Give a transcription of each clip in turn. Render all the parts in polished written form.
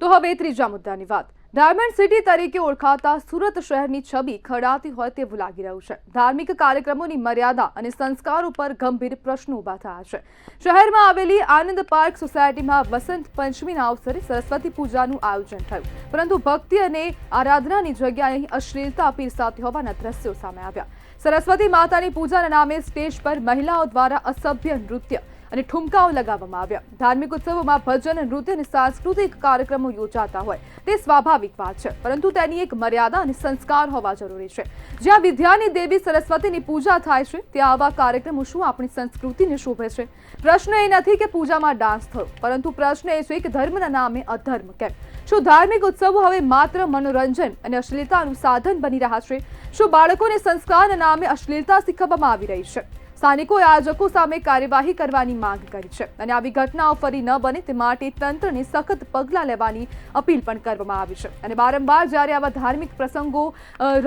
તો હવે ત્રીજા મુદ્દાની વાત। ડાયમંડ સિટી તરીકે ઓળખાતા સુરત શહેરની છબી ખરડાતી હોય તેવું લાગી રહ્યું છે। ધાર્મિક કાર્યક્રમોની મર્યાદા અને સંસ્કારો પર ગંભીર પ્રશ્નો ઊભા થયા છે। શહેરમાં આવેલી આનંદ પાર્ક સોસાયટીમાં વસંત પંચમીના અવસરે સરસ્વતી પૂજાનું આયોજન થયું, પરંતુ ભક્તિ અને આરાધનાની જગ્યાએ અહીં અશ્લીલતા પીરસાતી હોવાના દ્રશ્યો સામે આવ્યા। સરસ્વતી માતાની પૂજાના નામે સ્ટેજ પર મહિલાઓ દ્વારા અસભ્ય નૃત્ય અને ઠુમકાઓ લગાવવામાં આવ્યા। ધાર્મિક ઉત્સવોમાં ભજન, નૃત્ય અને સાંસ્કૃતિક કાર્યક્રમો યોજાતા હોય તે સ્વાભાવિક વાત છે, પરંતુ તેની એક મર્યાદા અને સંસ્કાર હોવા જરૂરી છે। જ્યાં વિદ્યાની દેવી સરસ્વતીની પૂજા થાય છે ત્યાં આવા કાર્યક્રમો શું આપણી સંસ્કૃતિને શોભે છે? પ્રશ્ન એ નથી કે પૂજામાં ડાન્સ થયો, પરંતુ પ્રશ્ન એ છે કે ધર્મના નામે અધર્મ કેમ? શું ધાર્મિક ઉત્સવો હવે માત્ર મનોરંજન અને અશ્લીલતાનું સાધન બની રહ્યા છે? શું બાળકોને સંસ્કારના નામે અશ્લીલતા શીખવવામાં આવી રહી છે? સ્થાનિકોએ આયોજકો સામે કાર્યવાહી કરવાની માંગ કરી છે અને આવી ઘટનાઓ ફરી ન બને તે માટે તંત્રને સખત પગલાં લેવાની અપીલ પણ કરવામાં આવી છે। અને વારંવાર જ્યારે આવા ધાર્મિક પ્રસંગો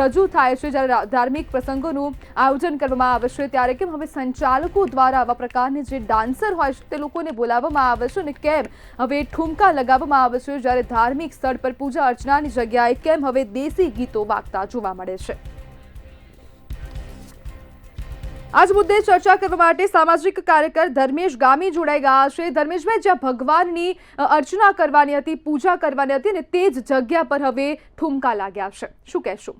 રજૂ થાય છે, જ્યારે ધાર્મિક પ્રસંગોનું આયોજન કરવામાં આવે છે, ત્યારે કેમ હવે સંચાલકો દ્વારા આવા પ્રકારની જે ડાન્સર હોય છે તે લોકોને બોલાવવામાં આવે છે અને કેમ હવે ઠુમકા લગાવવામાં આવે છે, જ્યારે ધાર્મિક સ્થળ પર પૂજા અર્ચનાની જગ્યાએ કેમ હવે દેશી ગીતો વાગતા જોવા મળે છે? आज मुद्दे चर्चा करवा माटे सामाजिक कार्यकर धर्मेश गामी जोड़ाई गया है। धर्मेशभाई, ज्यां भगवाननी अर्चना करवानी हती, पूजा करवानी हती ने ते ज जग्या पर हवे ठुमका लाग्या छे, शुं कहेशो?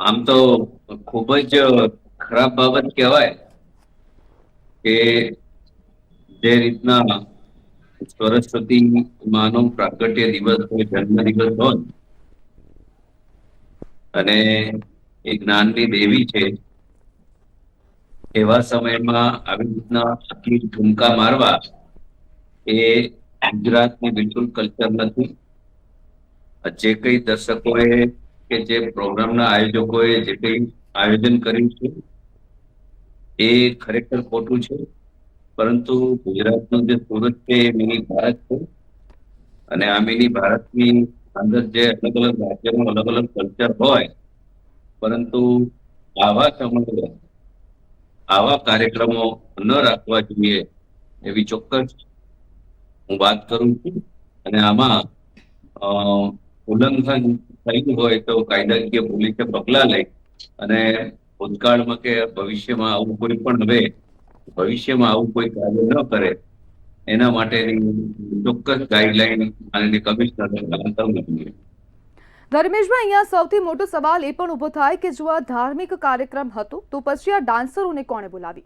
आम तो खूब ज खराब बाबत कहेवाय के जे रीतना सरस्वती मानो प्राकट्य दिवस होय, जन्म दिवस होय અને એ જ્ઞાનની દેવી છે, એવા સમયમાં આવી રીતના આટલી ઠુમકા મારવા એ ગુજરાતની બિલકુલ કલ્ચર નથી। જે કઈ દર્શકોએ કે જે પ્રોગ્રામના આયોજકોએ જે કઈ આયોજન કર્યું છે એ ખરેખર ખોટું છે। પરંતુ ગુજરાતનું જે સુરત છે એ મિની ભારત છે અને આ મિની ભારતની અંદર જે અલગ અલગ રાજ્યનું અલગ અલગ કલ્ચર હોય, પરંતુ આવા સમયે આવા કાર્યક્રમો ન રાખવા જોઈએ એવી ચોક્કસ હું વાત કરું છું। અને આમાં ઉલ્લંઘન થયું હોય તો કાયદાકીય પોલીસે પગલાં લઈ અને ભૂતકાળમાં કે ભવિષ્યમાં આવું કોઈ પણ હવે ભવિષ્યમાં આવું કોઈ કાર્ય ન કરે એના માટેની ચોક્કસ ગાઈડલાઈન માનનીય કમિશનરને કરવી જોઈએ। ધર્મેશભાઈ, અહીંયા સૌથી મોટો સવાલ એ પણ ઊભો થાય કે જો આ ધાર્મિક કાર્યક્રમ હતો તો પછી આ ડાન્સરોને કોણે બોલાવી?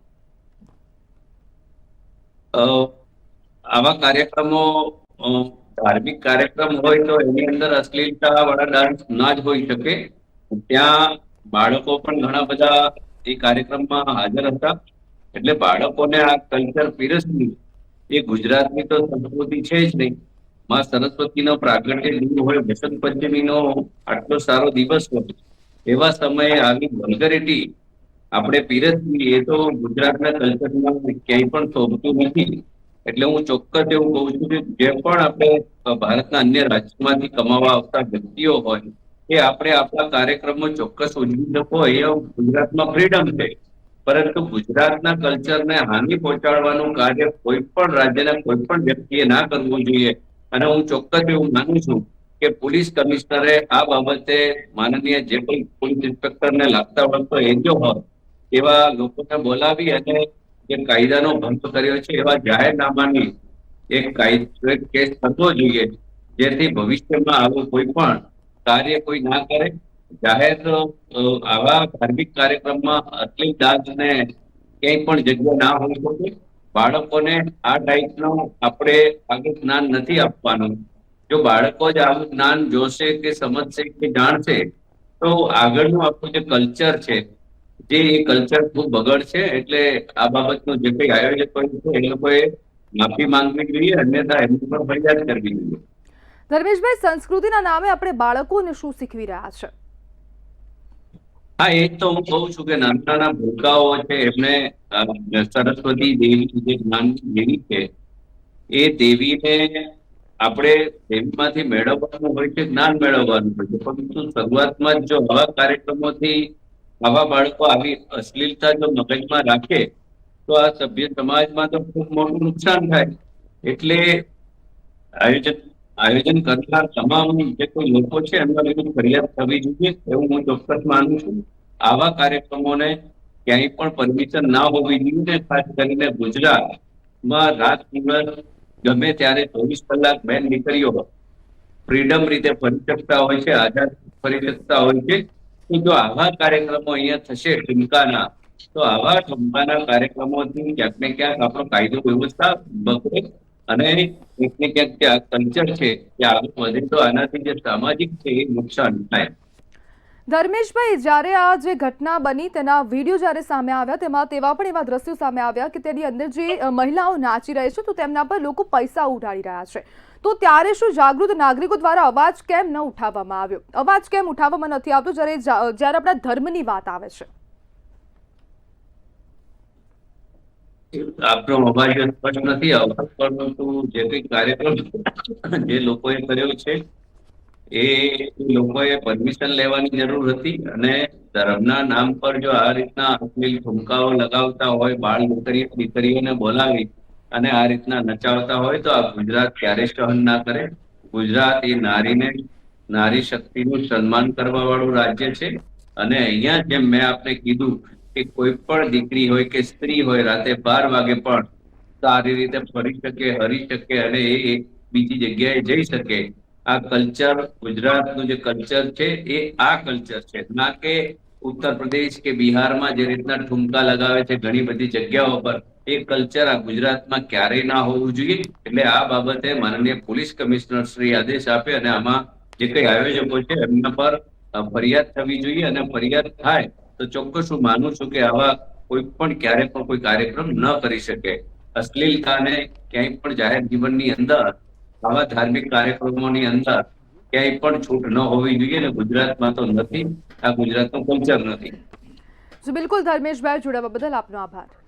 આવા કાર્યક્રમો ધાર્મિક કાર્યક્રમ હોય તો એની અંદર અશ્લીલતા વાળા ડાન્સ ના જ હોઈ શકે। ત્યાં બાળકો પણ ઘણા બધા એ કાર્યક્રમમાં હાજર હતા, એટલે બાળકોને આ કલ્ચર પીરસવી એ ગુજરાતની તો સંસ્કૃતિ છે જ નહીં। માં સરસ્વતીનો પ્રાગટ્ય દિન હોય, વસંત પંચમીનો આટલો સારો દિવસ હોય, એવા સમયે આવી વલ્ગરિટી આપણે પીરસવી એ તો ગુજરાતના કલ્ચરમાં ક્યાંય પણ શોભતું નથી। એટલે હું ચોક્કસ એવું કહું છું કે જે પણ આપણે ભારતના અન્ય રાજ્યોમાંથી કમાવા આવતા વ્યક્તિઓ હોય એ આપણે આપણા કાર્યક્રમો ચોક્કસ ઉજવી શકો, એ ગુજરાતમાં ફ્રીડમ છે। પરંતુ ગુજરાતના કલ્ચરને હાનિ પહોંચાડવાનું કાર્ય કોઈ પણ રાજ્યના કોઈ પણ વ્યક્તિએ ના કરવું જોઈએ। અને હું ચોક્કસ એવું માનું છું કે પોલીસ કમિશનરે આ બાબતે માનનીય જે કોઈ પોલીસ ઇન્સ્પેક્ટરને લાગતા વળગતો એરિયો હોય એવા લોકોને બોલાવી અને જે કાયદાનો ભંગ કર્યો છે એવા જાહેરનામાની એક કેસ થવો જોઈએ, જેથી ભવિષ્યમાં આવું કોઈ પણ કાર્ય કોઈ ના કરે। જાહેર આવા ધાર્મિક કાર્યક્રમમાં અશ્લીલ ડાન્સને ક્યાંય પણ જગ્યા ના હોઈ શકે। બાળકોને આ ટાઈપનું આપણે આગળ જ્ઞાન નથી આપવાનું। જો બાળકો જ આવું જ્ઞાન જોશે કે સમજશે કે જાણશે તો આગળનું આપણું જે કલ્ચર છે જે એ કલ્ચર ખૂબ બગડશે। એટલે આ બાબતનું જે કઈ આયોજકો છે એ લોકોએ માફી માંગવી જોઈએ, અન્યથા એમની પર ફરિયાદ કરવી જોઈએ। ધર્મેશભાઈ, સંસ્કૃતિના નામે આપણે બાળકોને શું શીખવી રહ્યા છે? હા, એ તો હું કહું છું કે નાના નાના ભૂલકાઓ છે એમને સરસ્વતી દેવી જે જ્ઞાનની દેવી છે એ દેવીને આપણે દેવીમાંથી મેળવવાનું હોય છે, જ્ઞાન મેળવવાનું હોય છે, પરંતુ શરૂઆતમાં જો આવા કાર્યક્રમોથી આવા બાળકો આવી અશ્લીલતા જો મગજમાં રાખે તો આ સભ્ય સમાજમાં તો ખૂબ મોટું નુકસાન થાય. એટલે આયોજન આયોજન કરનાર તમામ જે કોઈ લોકો છે એમના વિરુદ્ધ ફરિયાદ થવી જોઈએ એવું હું ચોક્કસ માનું છું. આવા કાર્યક્રમોને ક્યાંય પણ પરમિશન ના હોવી જોઈએ ને ખાસ કરીને ગુજરાતમાં રાત દિવસ ગમે ત્યારે 24 કલાક બેન દીકરીઓ ફ્રીડમ રીતે ફરી શકતા હોય છે, આઝાદ ફરી શકતા હોય છે. તો જો આવા કાર્યક્રમો અહીંયા થશે ઠુમકાના, તો આવા ઠુમકાના કાર્યક્રમોથી ક્યાંક ને ક્યાંક આપણો કાયદો વ્યવસ્થા બગડે અને ક્યાંક ને ક્યાંક જે આ કલ્ચર છે એ આગળ વધે તો આનાથી જે સામાજિક છે એ નુકસાન થાય. ધર્મેશભાઈ, જ્યારે આ જે ઘટના બની તેના વિડીયો જ્યારે સામે આવ્યા તેમાં તેવા પણ એવા દ્રશ્યો સામે આવ્યા કે તેની અંદર જે મહિલાઓ નાચી રહી છે તો તેમના પર લોકો પૈસા ઉડાડી રહ્યા છે, તો ત્યારે શું જાગૃત નાગરિકો દ્વારા અવાજ કેમ ન ઉઠાવવામાં આવ્યો? અવાજ કેમ ઉઠાવવામાં નથી આવતો જ્યારે આપણા ધર્મની વાત આવે છે? આપનો અવાજ સ્પષ્ટ નથી આવતો, પરંતુ જે કંઈ કાર્યક્રમ જે લોકોએ કર્યો છે એ લોકોએ પરમિશન લેવાની જરૂર હતી. અને ધર્મના નામ પર જો આ રીતના અશ્લીલ ઠુમકાઓ લગાવતા હોય, બાળ દીકરીઓને બોલાવી અને આ રીતના નચાવતા હોય તો આ ગુજરાત ક્યારે સહન ના કરે. ગુજરાત એ નારી શક્તિનું સન્માન કરવા વાળું રાજ્ય છે. અને અહીંયા જેમ મેં આપને કીધું કે કોઈ પણ દીકરી હોય કે સ્ત્રી હોય રાતે 12 વાગે પણ સારી રીતે ફરી શકે, હરી શકે અને એ એક બીજી જગ્યાએ જઈ શકે. આ કલ્ચર, ગુજરાતનું જે કલ્ચર છે એ આ કલ્ચર છે, ના કે ઉત્તર પ્રદેશ કે બિહારમાં જે રીતના ઠુમકા લગાવે છે ઘણી બધી જગ્યાઓ પર, એ કલ્ચર આ ગુજરાતમાં ક્યારેય ના હોવું જોઈએ. એટલે આ બાબતે માનનીય પોલીસ કમિશનર શ્રી આદેશ આપે અને આમાં જે કઈ આયોજકો છે એમના પર ફરિયાદ થવી જોઈએ. અને ફરિયાદ થાય તો ચોક્કસ હું માનું છું કે આવા કોઈ પણ ક્યારે પણ કોઈ કાર્યક્રમ ન કરી શકે. અશ્લીલતાને ક્યાંય પણ જાહેર જીવનની અંદર, આવા ધાર્મિક કાર્યક્રમોની અંદર ક્યાંય પણ છૂટ ન હોવી જોઈએ. અને ગુજરાતમાં તો નથી, આ ગુજરાતનું કલ્ચર નથી. બિલકુલ ધર્મેશભાઈ, જોડાવા બદલ આપનો આભાર.